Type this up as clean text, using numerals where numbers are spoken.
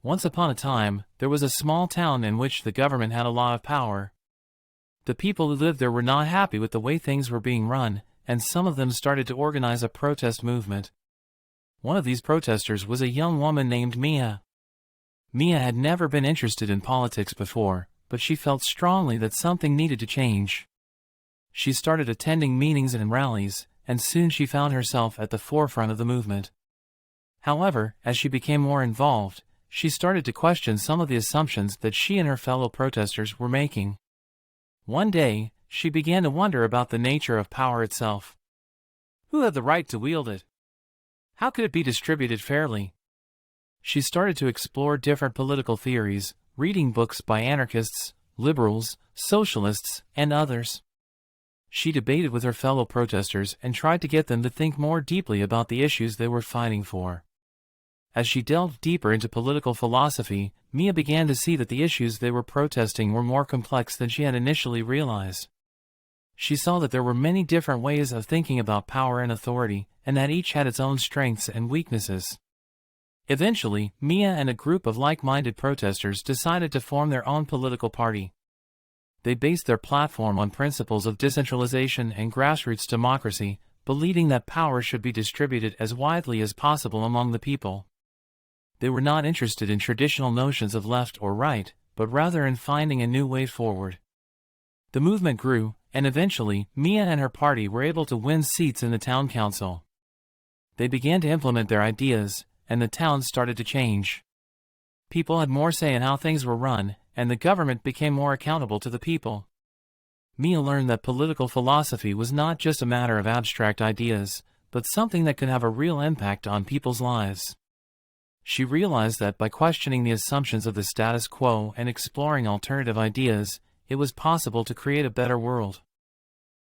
Once upon a time, there was a small town in which the government had a lot of power. The people who lived there were not happy with the way things were being run, and some of them started to organize a protest movement. One of these protesters was a young woman named Mia. Mia had never been interested in politics before, but she felt strongly that something needed to change. She started attending meetings and rallies, and soon she found herself at the forefront of the movement. However, as she became more involved, she started to question some of the assumptions that she and her fellow protesters were making. One day, she began to wonder about the nature of power itself. Who had the right to wield it? How could it be distributed fairly? She started to explore different political theories, reading books by anarchists, liberals, socialists, and others. She debated with her fellow protesters and tried to get them to think more deeply about the issues they were fighting for. As she delved deeper into political philosophy, Mia began to see that the issues they were protesting were more complex than she had initially realized. She saw that there were many different ways of thinking about power and authority, and that each had its own strengths and weaknesses. Eventually, Mia and a group of like-minded protesters decided to form their own political party. They based their platform on principles of decentralization and grassroots democracy, believing that power should be distributed as widely as possible among the people. They were not interested in traditional notions of left or right, but rather in finding a new way forward. The movement grew, and eventually, Mia and her party were able to win seats in the town council. They began to implement their ideas, and the town started to change. People had more say in how things were run, and the government became more accountable to the people. Mia learned that political philosophy was not just a matter of abstract ideas, but something that could have a real impact on people's lives. She realized that by questioning the assumptions of the status quo and exploring alternative ideas, it was possible to create a better world.